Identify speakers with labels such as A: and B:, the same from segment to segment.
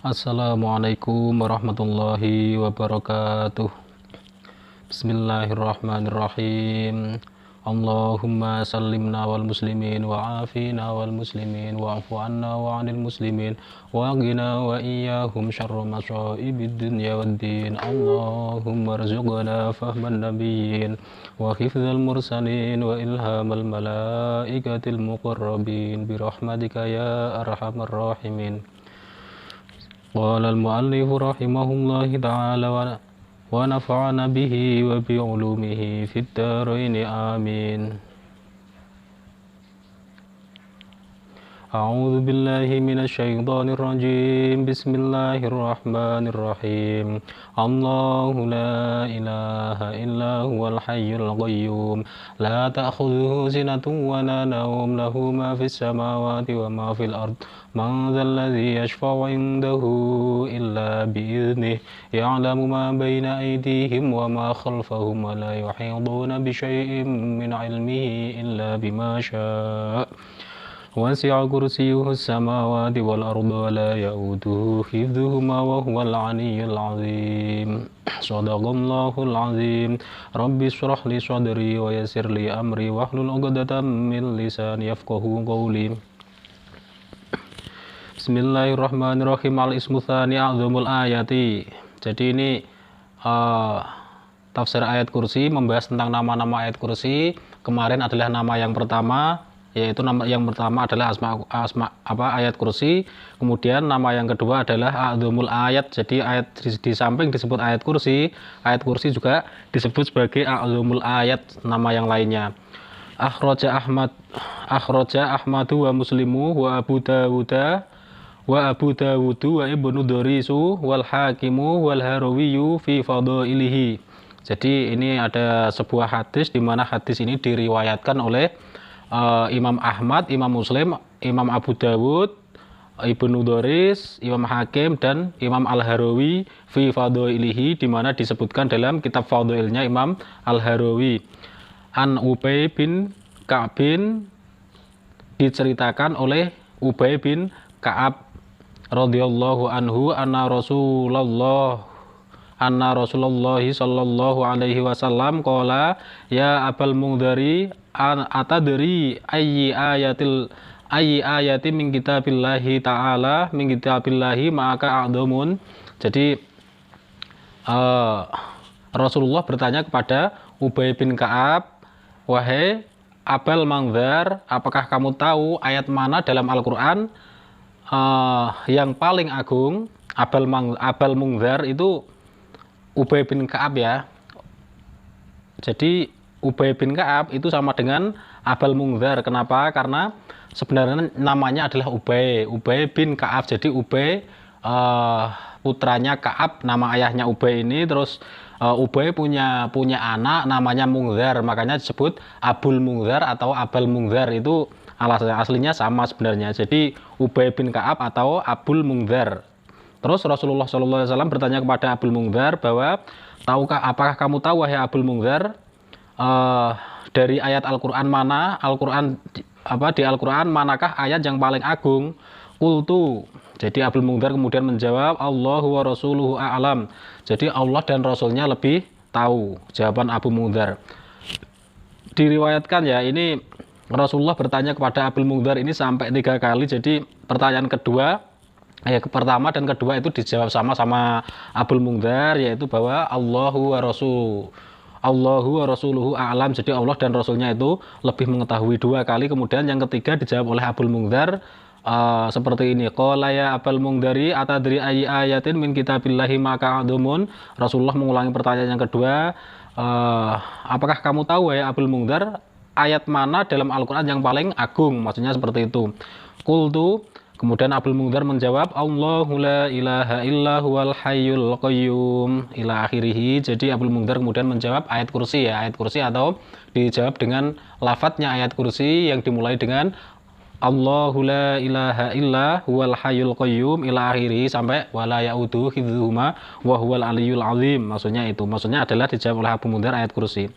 A: Assalamualaikum warahmatullahi wabarakatuh. Bismillahirrahmanirrahim. Allahumma sallimna wal muslimin wa afina wal muslimin wa afu anna wa anil muslimin wa qina wa iyyahum syarra masaibid dunya waddin. Allahumma rzuqna fahman nabiyyin wa hifdzal mursalin wa ilhamal malaikatil muqarrabin bi rahmatika ya arhamar rahimin. Qala al-mu'allif rahimahullah ta'ala wa nafa'ana bihi wa bi 'ulumihi fid dharain amin. A'udzu billahi minasy syaithanir rajim. Bismillahirrahmanirrahim. Allahu la ilaha illa huwal hayyul qayyum la ta'khudhuhu sinatun wa la nawm lahu ma fis samawati wa ma fil ard. Man dhal ladzi yashfa'u 'indahu illa bi'idhnihi ya'lamu ma bayna aydihim wa ma khalfahum wa la yuhituna bi syai'in min 'ilmihi illa bima syaa'. Wasi'a kursiyyuhu as-samawati wal arda wa la ya'uduhu hifdhuhuma wa huwal 'aliyyul 'azim. Shadaqallahul 'azim. Rabbi shrah li sadri wa yassir li amri wahlul 'uqdatam min lisani yafqahu qawli. Bismillahirrahmanirrahim. Al-ismu tsani a'dzamul ayati. Jadi ini tafsir ayat kursi, membahas tentang nama-nama ayat kursi. Kemarin adalah nama yang pertama, yaitu nama yang pertama adalah ayat kursi. Kemudian nama yang kedua adalah a'dzamul ayat. Jadi ayat di samping disebut ayat kursi juga disebut sebagai a'dzamul ayat, nama yang lainnya. Akhraja Ahmadu wa Muslimu wa Abu Dawuda wa Ibnu Dorisu wal Hakimu wal Harawiyu fi fadailihi. Jadi ini ada sebuah hadis di mana hadis ini diriwayatkan oleh Imam Ahmad, Imam Muslim, Imam Abu Dawud, Ibnu Doris, Imam Hakim, dan Imam Al-Harawi fi fadailihi, di mana disebutkan dalam kitab fadailnya Imam Al-Harawi. An Ubay bin Ka'bin, diceritakan oleh Ubay bin Ka'ab radhiyallahu anhu anna Rasulullah sallallahu alaihi wasallam qala ya Abal Mundhari atadri ayyi ayati min kitabillahi ta'ala min kitabillahi maka a'dhamun. Jadi Rasulullah bertanya kepada Ubay bin Ka'ab, wahai Abal Mundhar, apakah kamu tahu ayat mana dalam Al-Quran yang paling agung? Abal Mundhar itu Ubay bin Ka'ab ya. Jadi Ubay bin Ka'ab itu sama dengan Abal Mundhar. Kenapa? Karena sebenarnya namanya adalah Ubay bin Ka'ab. Jadi Ubay putranya Ka'ab, nama ayahnya Ubay ini. Terus Ubay punya anak namanya Mundhar, makanya disebut Abul Mundhar atau Abal Mundhar. Itu aslinya sama sebenarnya. Jadi Ubay bin Ka'ab atau Abul Mundhar. Terus Rasulullah SAW bertanya kepada Abul Mundhar bahwa apakah kamu tahu wahai Abul Mundhar, dari ayat Al-Quran mana, di Al-Quran manakah ayat yang paling agung? Qultu. Jadi Abul Mundhar kemudian menjawab, Allahu wa rasuluhu a'lam. Jadi Allah dan Rasulnya lebih tahu. Jawaban Abu Mundhar. Diriwayatkan ya, ini Rasulullah bertanya kepada Abul Mundhar ini sampai 3 kali. Jadi pertanyaan pertama dan kedua itu dijawab sama Abul Mundhar, yaitu bahwa Allahu wa rasuluhu a'lam. Jadi Allah dan Rasulnya itu lebih mengetahui 2 kali. Kemudian yang ketiga dijawab oleh Abul Mundhar seperti ini. Qala ya Abal Mundhari atadri ayyi ayatin min kitabillahi maka a'dhamun. Rasulullah mengulangi pertanyaan yang kedua, apakah kamu tahu ya Abul Mundhar, ayat mana dalam Al-Quran yang paling agung? Maksudnya seperti itu. Qultu. Kemudian Abul Mundhar menjawab, Allahu la ilaha illa huwal hayyul qayyum ila akhirih. Jadi Abul Mundhar kemudian menjawab ayat kursi ya, ayat kursi, atau dijawab dengan lafadznya ayat kursi yang dimulai dengan Allahu la ilaha illa huwal hayyul qayyum ila akhirih sampai wala ya'udu hifdzuhuma wa huwal 'aliyyul 'azim. Maksudnya adalah dijawab oleh Abul Mundhar ayat kursi.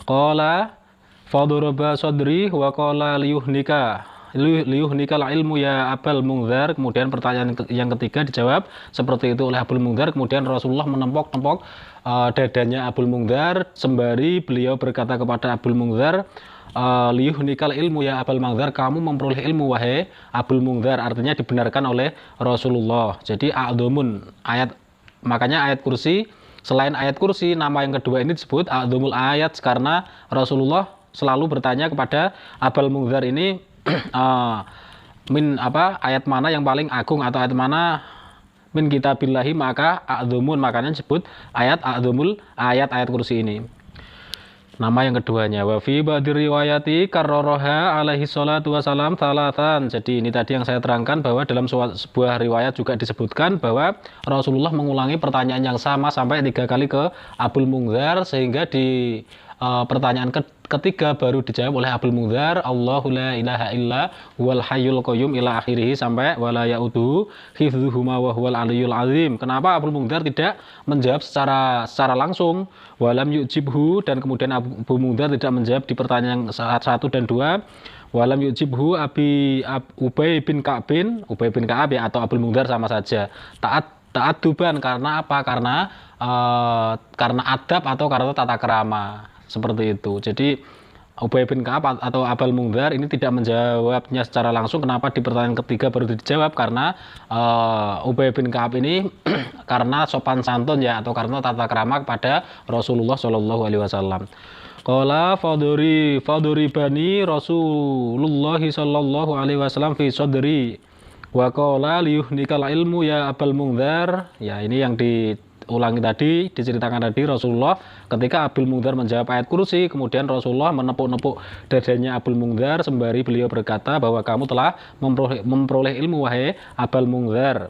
A: Qala fadaraba sadri wa qala liyuhnika. liyuhnikal ilmu ya Abul Mungdhar. Kemudian pertanyaan yang ketiga dijawab seperti itu oleh Abul Mungdhar. Kemudian Rasulullah menempok-tempok dadanya Abul Mungdhar sembari beliau berkata kepada Abul Mungdhar, liyuhnikal ilmu ya Abul Mungdhar, kamu memperoleh ilmu wahai Abul Mungdhar. Artinya dibenarkan oleh Rasulullah. Jadi a'dhamun ayat, makanya ayat kursi, selain ayat kursi, nama yang kedua ini disebut a'dhamul ayat karena Rasulullah selalu bertanya kepada Abul Mungdhar ini ayat mana yang paling agung atau ayat mana min kitabillahi, maka a'dhamun, makanya disebut ayat a'dhamul ayat kursi ini. Nama yang keduanya wa fi ba'di riwayati karraraha alaihi salatu wasalam thalathan. Jadi ini tadi yang saya terangkan bahwa dalam sebuah riwayat juga disebutkan bahwa Rasulullah mengulangi pertanyaan yang sama sampai 3 kali ke Abul Mungdhar, sehingga di pertanyaan ketiga baru dijawab oleh Abul Mungdhar, Allahu la ilaha illa huwal hayyul qayyum ila akhirih, sampai wala ya'uduhu hifdzuhuma wa huwal aliyyul azim. Kenapa Abul Mungdhar tidak menjawab secara langsung? Walam yujibhu, dan kemudian Abul Mungdhar tidak menjawab di pertanyaan 1 dan 2. Walam yujibhu Ubay bin Ka'ab ya, atau Abul Mungdhar sama saja. Taat duban, karena apa? Karena adab atau karena tata krama. Seperti itu. Jadi Ubay bin Ka'ab atau Abul Mungdhar ini tidak menjawabnya secara langsung. Kenapa di pertanyaan ketiga baru dijawab? Karena Ubay bin Ka'ab ini karena sopan santun ya, atau karena tata krama kepada Rasulullah Shallallahu Alaihi Wasallam. Qala faduri bani Rasulullah Shallallahu Alaihi Wasallam fi sodri wa qala liyuhnikal ilmu ya Abul Mungdhar. Ya, ini yang diulangi tadi, diceritakan tadi Rasulullah ketika Abul Mungdhar menjawab ayat kursi, kemudian Rasulullah menepuk-nepuk dadanya Abul Mungdhar sembari beliau berkata bahwa kamu telah memperoleh ilmu wahai Abul Mungdhar.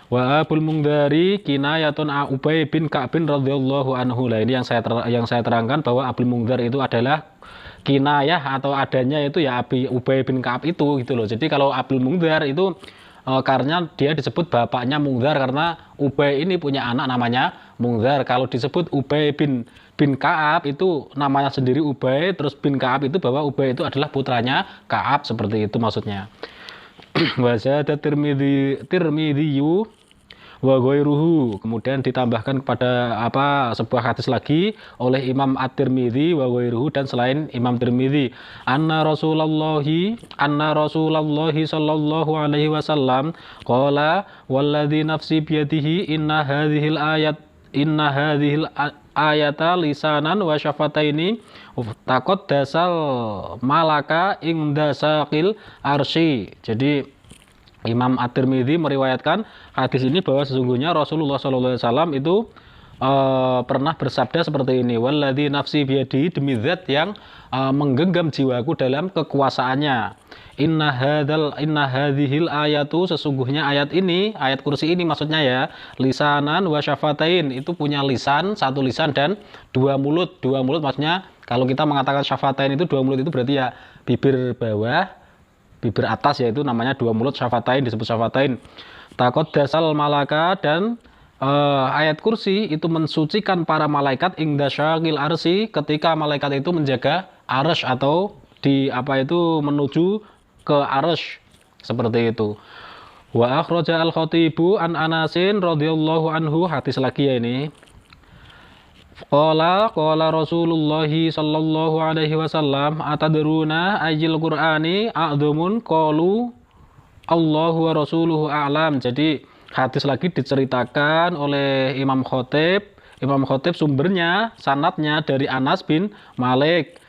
A: Wa Abul Mungdhari kinayatun Ubay bin Ka'ab radhiyallahu anhu. Lah ini yang saya terangkan bahwa Abul Mungdhar itu adalah kinayah atau adanya itu ya Ubay bin Ka'ab itu gitu loh. Jadi kalau Abul Mungdhar itu karena dia disebut bapaknya Mungdhar karena Ubay ini punya anak namanya Mungdhar. Kalau disebut Ubay bin Ka'ab itu namanya sendiri Ubay, terus bin Ka'ab itu bahwa Ubay itu adalah putranya Ka'ab, seperti itu maksudnya. Wa zada Tirmidzi wa ghairuhu, kemudian ditambahkan kepada sebuah hadis lagi oleh Imam At-Tirmidzi wa ghairuhu, dan selain Imam Tirmidzi, anna Rasulullah sallallahu alaihi wasallam qala walladzi nafsi biyadihi inna hadhil ayata lisanan wa syafataini taqaddasal malaka inda saqil arsy. Jadi Imam At-Tirmidzi meriwayatkan hadis ini bahwa sesungguhnya Rasulullah SAW itu pernah bersabda seperti ini, walladzi nafsi biyadihi, demi zat yang menggenggam jiwaku dalam kekuasaannya, inna hadhil ayatu, sesungguhnya ayat ini, ayat kursi ini maksudnya ya, lisanan wa syafatain, itu punya lisan, satu lisan, dan dua mulut maksudnya kalau kita mengatakan syafatain itu dua mulut, itu berarti ya bibir bawah, bibir atas, yaitu namanya dua mulut, syafatain, disebut syafatain. Takut dasal malaka, dan ayat kursi itu mensucikan para malaikat ingda syaqil arsy, ketika malaikat itu menjaga arsy atau menuju ke arsy, seperti itu. Wa akhraja al-Khatibu an Anasin radhiyallahu anhu, hadis lagi ya ini. Qala Rasulullah sallallahu alaihi wasallam atadruna ayyil Qur'ani a'dhamun, qalu Allahu wa rasuluhu a'lam. Jadi hadis lagi diceritakan oleh Imam Khatib sumbernya, sanadnya dari Anas bin Malik.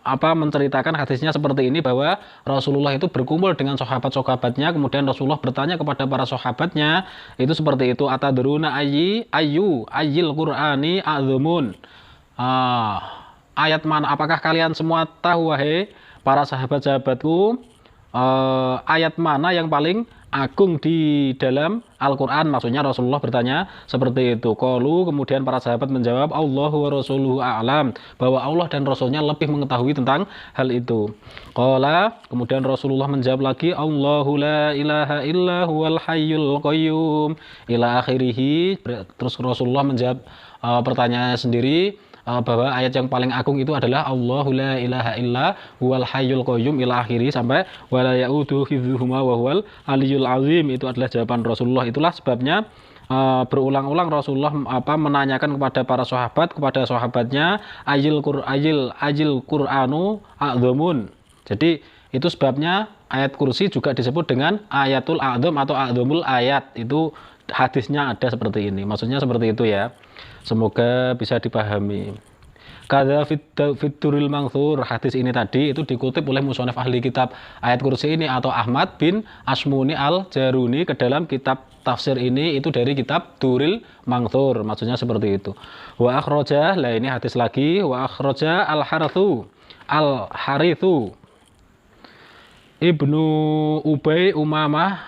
A: Menceritakan hadisnya seperti ini, bahwa Rasulullah itu berkumpul dengan sahabat-sahabatnya, kemudian Rasulullah bertanya kepada para sahabatnya itu seperti itu, atadruna ayyil Qur'ani a'dhamun, ayat mana, apakah kalian semua tahu wahai para sahabat-sahabatku, ayat mana yang paling agung di dalam Al-Quran? Maksudnya Rasulullah bertanya seperti itu. Qalu, kemudian para sahabat menjawab, Allahu wa rasuluhu a'lam, bahwa Allah dan Rasulnya lebih mengetahui tentang hal itu. Qala, kemudian Rasulullah menjawab lagi, Allahu la ilaha illa huwal hayyul qayyum ila akhirih. Terus Rasulullah menjawab pertanyaannya sendiri, bahwa ayat yang paling agung itu adalah Allahu la ilaha illa huwal hayyul qayyum ila akhiri sampai wala ya'udu hifdzuhuma wa huwal aliyul azim. Itu adalah jawaban Rasulullah. Itulah sebabnya berulang-ulang Rasulullah menanyakan kepada para sahabat, kepada sahabatnya, ajil Qur'anu a'dhamun. Jadi itu sebabnya ayat kursi juga disebut dengan ayatul a'dzam atau a'dzamul ayat. Itu hadisnya ada seperti ini. Maksudnya seperti itu ya. Semoga bisa dipahami. Kada fituril mangthur, hadis ini tadi itu dikutip oleh musonef ahli kitab ayat kursi ini atau Ahmad bin Asmuni al-Jaruni ke dalam kitab tafsir ini itu dari kitab Duril Mangthur, maksudnya seperti itu. Wa akhraja, lah ini hadis lagi, wa akhraja al-Harithu Ibnu Ubay Umamah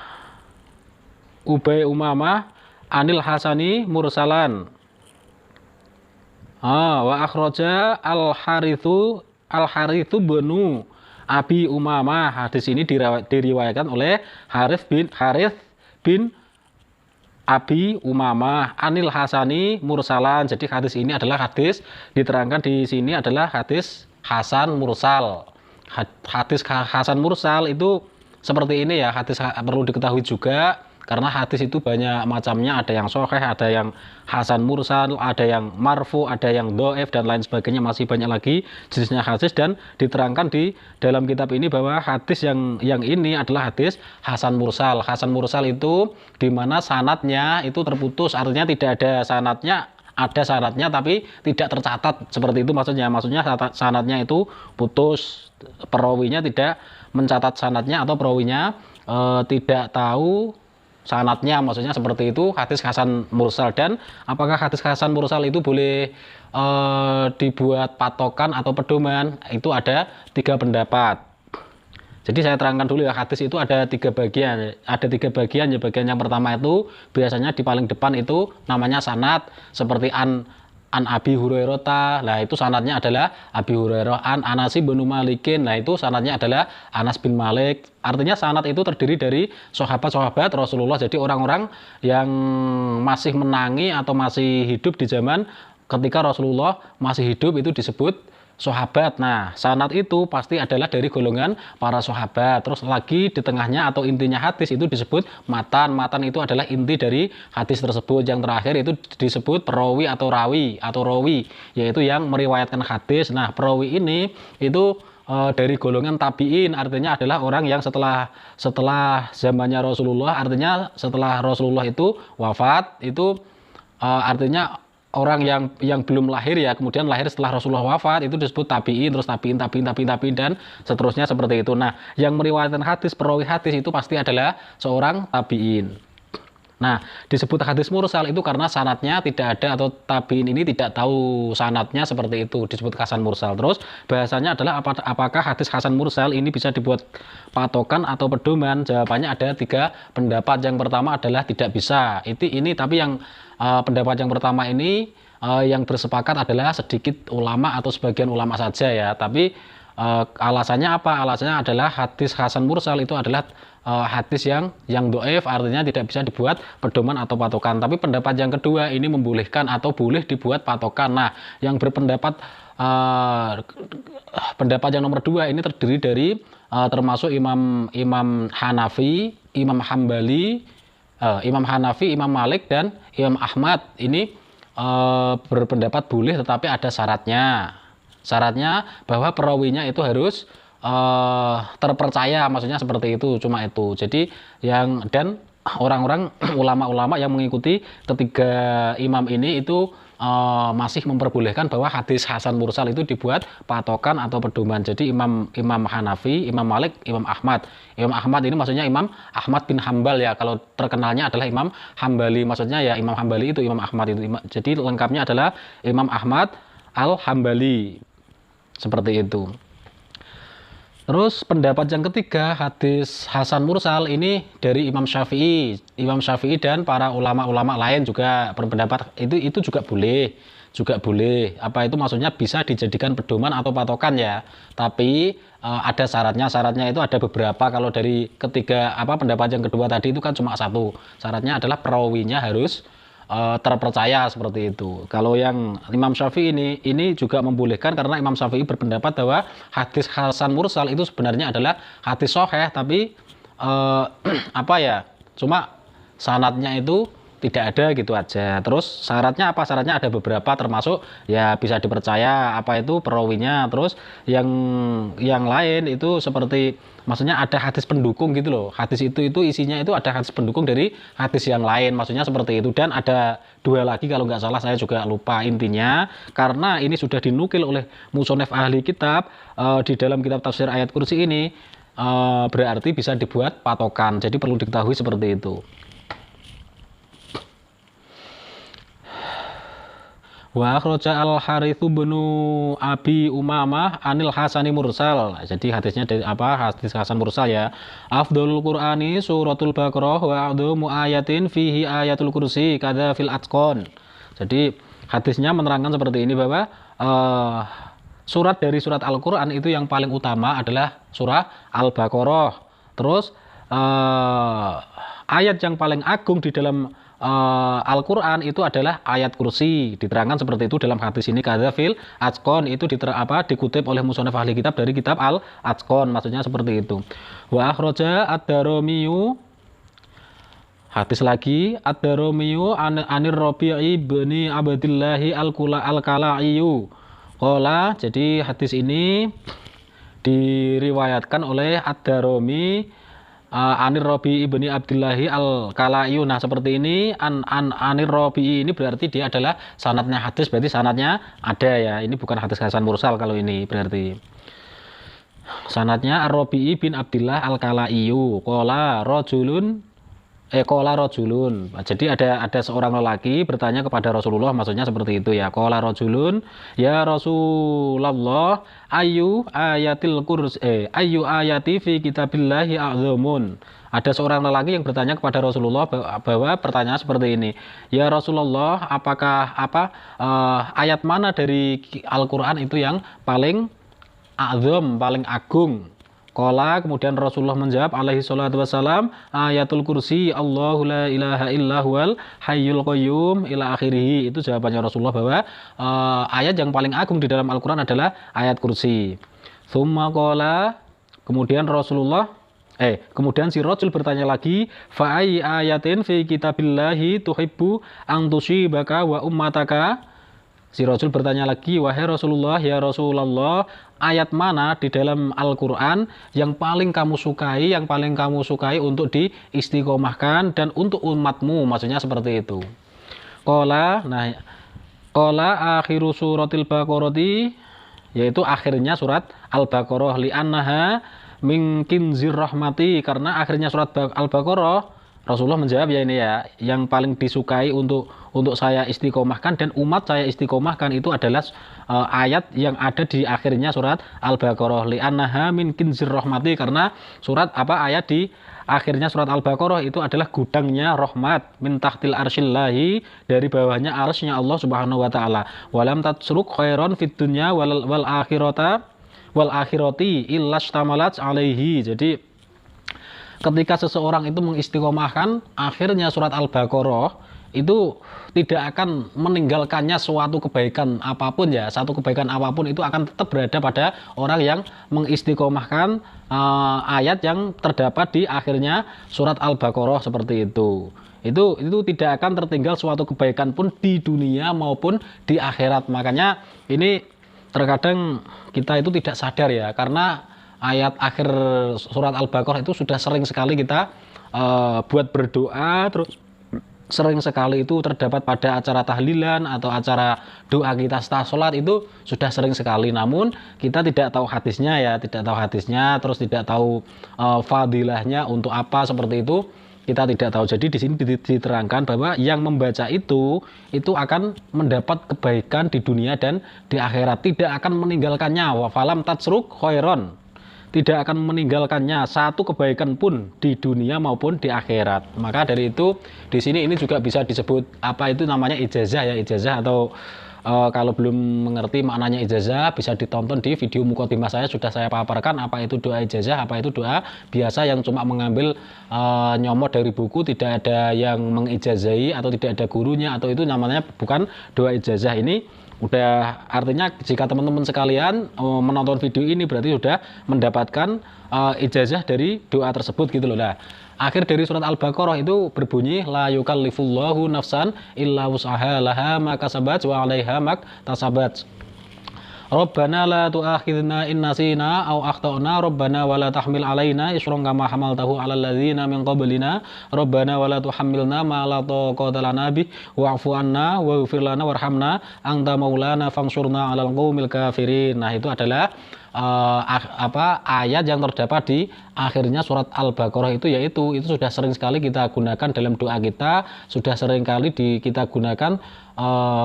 A: anil Hasani mursalan. Wa akhraja al-Harithu benu Abi Umamah. Hadis ini diriwayatkan oleh Harith bin Abi Umamah anil Hasani mursalan. Jadi hadis ini adalah hadis diterangkan di sini adalah hadis Hasan mursal. Hadis Hasan mursal itu seperti ini ya. Hadis perlu diketahui juga karena hadis itu banyak macamnya, ada yang sahih, ada yang hasan mursal, ada yang marfu, ada yang dhaif dan lain sebagainya, masih banyak lagi jenisnya hadis. Dan diterangkan di dalam kitab ini bahwa hadis yang ini adalah hadis hasan mursal. Hasan mursal itu di mana sanadnya itu terputus, artinya tidak ada sanadnya, ada sanadnya tapi tidak tercatat, seperti itu maksudnya sanadnya itu putus, perawinya tidak mencatat sanadnya atau perawinya tidak tahu sanadnya, maksudnya seperti itu hadis hasan mursal. Dan apakah hadis hasan mursal itu boleh dibuat patokan atau pedoman? Itu ada 3 pendapat. Jadi saya terangkan dulu ya, hadis itu ada 3 bagian. Ada 3 bagian ya. Bagian yang pertama itu biasanya di paling depan itu namanya sanad, seperti an Abi Hurairah. Nah itu sanadnya adalah Abi Hurairah. An Anas bin Malikin. Nah itu sanadnya adalah Anas bin Malik. Artinya sanad itu terdiri dari sahabat-sahabat Rasulullah. Jadi orang-orang yang masih menangi atau masih hidup di zaman ketika Rasulullah masih hidup itu disebut sahabat. Nah, sanad itu pasti adalah dari golongan para sahabat. Terus lagi di tengahnya atau intinya hadis itu disebut matan. Matan itu adalah inti dari hadis tersebut. Yang terakhir itu disebut perawi atau rawi, yaitu yang meriwayatkan hadis. Nah, perawi ini itu dari golongan tabi'in, artinya adalah orang yang setelah zamannya Rasulullah, artinya setelah Rasulullah itu wafat, itu artinya orang yang belum lahir ya, kemudian lahir setelah Rasulullah wafat, itu disebut tabi'in, terus tabi'in dan seterusnya seperti itu. Nah, yang meriwayatkan hadis, perawi hadis itu pasti adalah seorang tabi'in. Nah, disebut hadis mursal itu karena sanatnya tidak ada, atau tabi'in ini tidak tahu sanatnya, seperti itu disebut hasan mursal. Terus bahasanya adalah apakah hadis hasan mursal ini bisa dibuat patokan atau pedoman? Jawabannya ada 3 pendapat. Yang pertama adalah tidak bisa. Ini tapi yang pendapat yang pertama ini yang bersepakat adalah sedikit ulama atau sebagian ulama saja ya. Tapi alasannya apa? Alasannya adalah hadis hasan mursal itu adalah hadis yang dhaif, artinya tidak bisa dibuat pedoman atau patokan. Tapi pendapat yang kedua ini membolehkan atau boleh dibuat patokan. Nah, yang berpendapat pendapat yang nomor 2 ini terdiri dari termasuk Imam Hanafi, Imam Hambali, Imam Hanafi, Imam Malik dan Imam Ahmad. Ini berpendapat boleh, tetapi ada syaratnya. Syaratnya bahwa perawinya itu harus terpercaya, maksudnya seperti itu, cuma itu. Jadi dan orang-orang ulama-ulama yang mengikuti ketiga imam ini itu masih memperbolehkan bahwa hadis hasan mursal itu dibuat patokan atau pedoman. Jadi Imam Hanafi, Imam Malik, Imam Ahmad. Imam Ahmad ini maksudnya Imam Ahmad bin Hambal ya. Kalau terkenalnya adalah Imam Hambali, maksudnya ya Imam Hambali itu Imam Ahmad itu. Jadi lengkapnya adalah Imam Ahmad Al-Hambali. Seperti itu. Terus pendapat yang ketiga, hadis hasan mursal ini dari Imam Syafi'i. Imam Syafi'i dan para ulama-ulama lain juga berpendapat itu juga boleh. Apa itu maksudnya bisa dijadikan pedoman atau patokan ya. Tapi ada syaratnya. Syaratnya itu ada beberapa. Kalau dari ketiga pendapat yang kedua tadi itu kan cuma 1. Syaratnya adalah perawinya harus terpercaya seperti itu. Kalau yang Imam Syafi'i ini juga membolehkan karena Imam Syafi'i berpendapat bahwa hadis hasan mursal itu sebenarnya adalah hadis sahih tapi apa ya? Cuma sanadnya itu tidak ada gitu aja. Terus syaratnya apa? Syaratnya ada beberapa termasuk ya bisa dipercaya apa itu perawinya. Terus yang lain itu seperti maksudnya ada hadis pendukung gitu loh. Hadis itu isinya itu ada hadis pendukung dari hadis yang lain. Maksudnya seperti itu dan ada dua lagi kalau nggak salah saya juga lupa intinya karena ini sudah dinukil oleh musonef ahli kitab di dalam kitab tafsir ayat kursi ini berarti bisa dibuat patokan. Jadi perlu diketahui seperti itu. Wa akhraja al-Haritsu bin Abi Umamah anil Hasani mursal. Jadi hadisnya dari apa? Hadis Hasan mursal ya. Afdhalul Qur'ani suratul Baqarah wa a'dhamu ayatin fihi ayatul kursi kada fil atqan. Jadi hadisnya menerangkan seperti ini bahwa surat dari surat Al-Qur'an itu yang paling utama adalah surah Al-Baqarah. Terus ayat yang paling agung di dalam Al-Quran itu adalah ayat kursi. Diterangkan seperti itu dalam hadis ini kadzafil atqon itu dikutip oleh musonef ahli kitab dari kitab Al-Atqon, maksudnya seperti itu. Wa akhraja ad-Darimiyu hadis lagi ad-Darimiyu anir Rabi'i bin Abdillahi al-Kalaiyu qala. Jadi hadis ini diriwayatkan oleh ad-Darimi Anir Rabi ibni Abdillahi al-Kalaiyu. Nah seperti ini Anir Rabi ini berarti dia adalah sanadnya hadis, berarti sanadnya ada ya. Ini bukan hadis hasan mursal kalau ini berarti. Sanadnya Ar-Rabi bin Abdillah al-Kalaiyu. Qala rajulun. Jadi ada seorang lelaki bertanya kepada Rasulullah, maksudnya seperti itu ya. Qala rajulun ya Rasulullah ayu ayati fi kitabillahi a'dhamun. Ada seorang lelaki yang bertanya kepada Rasulullah bahwa pertanyaan seperti ini. Ya Rasulullah, apakah ayat mana dari Al-Qur'an itu yang paling a'dzam, paling agung? Qala, kemudian Rasulullah menjawab alaihi salatu wassalam ayatul kursi Allahu la ilaha illa huwal hayyul qayyum ila akhirih. Itu jawabannya Rasulullah bahwa ayat yang paling agung di dalam Al-Quran adalah ayat kursi. Tsumma qala, kemudian kemudian si Rajul bertanya lagi, fa ayyi ayatin fi kitabillahi tuhibbu an tusibaka wa ummataka. Si Rasul bertanya lagi, wahai Rasulullah, ya Rasulullah, ayat mana di dalam Al-Quran yang paling kamu sukai untuk diistiqomahkan dan untuk umatmu, maksudnya seperti itu. Qala akhiru suratil Baqarati, yaitu akhirnya surat Al-Baqarah, li'annaha min kinzir rahmati, karena akhirnya surat Al-Baqarah Rasulullah menjawab ya ini ya, yang paling disukai untuk saya istiqomahkan dan umat saya istiqomahkan itu adalah ayat yang ada di akhirnya surat Al-Baqarah, li'annaha min kinzir rahmati, karena ayat di akhirnya surat Al-Baqarah itu adalah gudangnya rahmat, min tahtil arsyillahi, dari bawahnya arsy-nya Allah Subhanahu wa taala. Walam tatsruk khairan fid dunya wal akhirati illa istamalat alaihi. Jadi ketika seseorang itu mengistiqomahkan akhirnya surat Al-Baqarah itu tidak akan meninggalkannya suatu kebaikan apapun ya. Satu kebaikan apapun itu akan tetap berada pada orang yang mengistiqomahkan ayat yang terdapat di akhirnya surat Al-Baqarah seperti itu. Itu tidak akan tertinggal suatu kebaikan pun di dunia maupun di akhirat. Makanya ini terkadang kita itu tidak sadar ya, karena ayat akhir surat Al-Baqarah itu sudah sering sekali kita buat berdoa, terus sering sekali itu terdapat pada acara tahlilan atau acara doa kita setelah sholat, itu sudah sering sekali. Namun kita tidak tahu hadisnya ya, terus tidak tahu fadilahnya untuk apa seperti itu, kita tidak tahu. Jadi di sini diterangkan bahwa yang membaca itu akan mendapat kebaikan di dunia dan di akhirat, tidak akan meninggalkannya. Wa falam tatsruk khairon. tidak akan meninggalkannya satu kebaikan pun di dunia maupun di akhirat. Maka dari itu di sini ini juga bisa disebut apa itu namanya ijazah ya, ijazah atau kalau belum mengerti maknanya ijazah bisa ditonton di video mukaddimah saya, sudah saya paparkan apa itu doa ijazah, apa itu doa biasa yang cuma mengambil nyomot dari buku, tidak ada yang mengijazahi atau tidak ada gurunya, atau itu namanya bukan doa ijazah. Ini udah artinya jika teman-teman sekalian menonton video ini berarti sudah mendapatkan ijazah dari doa tersebut gitu loh. Nah, akhir dari surat Al-Baqarah itu berbunyi la yukallifullahu nafsan illa wus'aha laha ma kasabat wa 'alaiha mak tasabat. Rabbana la tu'akhidna in nasina aw akhtana rabbana wa la tahmil alaina isran kama hamaltahu 'alal ladzina min qablina rabbana wa la tuhammilna ma la taqata lana bih wa'fu 'anna waghfir lana warhamna anta maulana fansurna 'alal qaumil kafirin. Nah, itu adalah ayat yang terdapat di akhirnya surat Al-Baqarah itu, yaitu itu sudah sering sekali kita gunakan dalam doa kita, sudah sering kali kita gunakan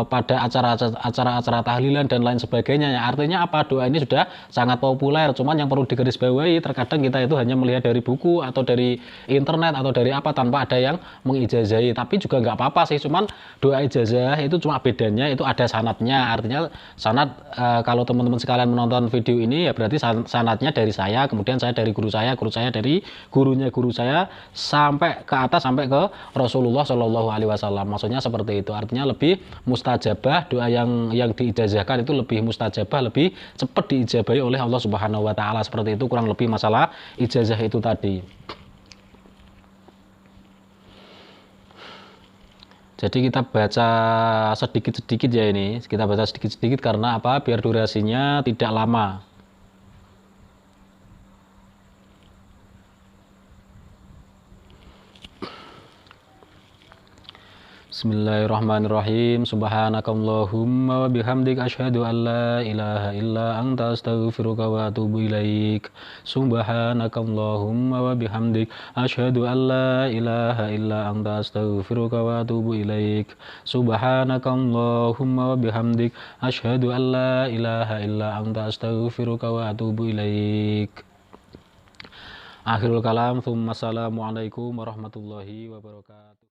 A: pada acara-acara tahlilan dan lain sebagainya ya. Artinya apa, doa ini sudah sangat populer, cuman yang perlu digarisbawahi terkadang kita itu hanya melihat dari buku atau dari internet atau dari apa tanpa ada yang mengijazahi. Tapi juga nggak apa-apa sih, cuman doa ijazah itu cuma bedanya itu ada sanadnya. Artinya sanad kalau teman-teman sekalian menonton video ini ya berarti sanadnya dari saya, kemudian saya dari guru saya dari gurunya guru saya sampai ke atas sampai ke Rasulullah Shallallahu Alaihi Wasallam. Maksudnya seperti itu, artinya lebih mustajabah, doa yang diijazahkan itu lebih mustajabah, lebih cepat diijabahi oleh Allah Subhanahu Wa Taala. Seperti itu kurang lebih masalah ijazah itu tadi. Jadi kita baca sedikit-sedikit ya, ini kita baca sedikit-sedikit karena apa, biar durasinya tidak lama. Bismillahirrahmanirrahim. Subhanakallahumma wa bihamdik asyhadu an la ilaha illa anta astaghfiruka wa atubu ilaik. Subhanakallahumma wa bihamdik asyhadu an la ilaha illa anta astaghfiruka wa atubu ilaik. Subhanakallahumma wa bihamdik asyhadu an la ilaha illa anta astaghfiruka wa atubu ilaik. Akhirul kalam, tsumma assalamualaikum warahmatullahi wabarakatuh.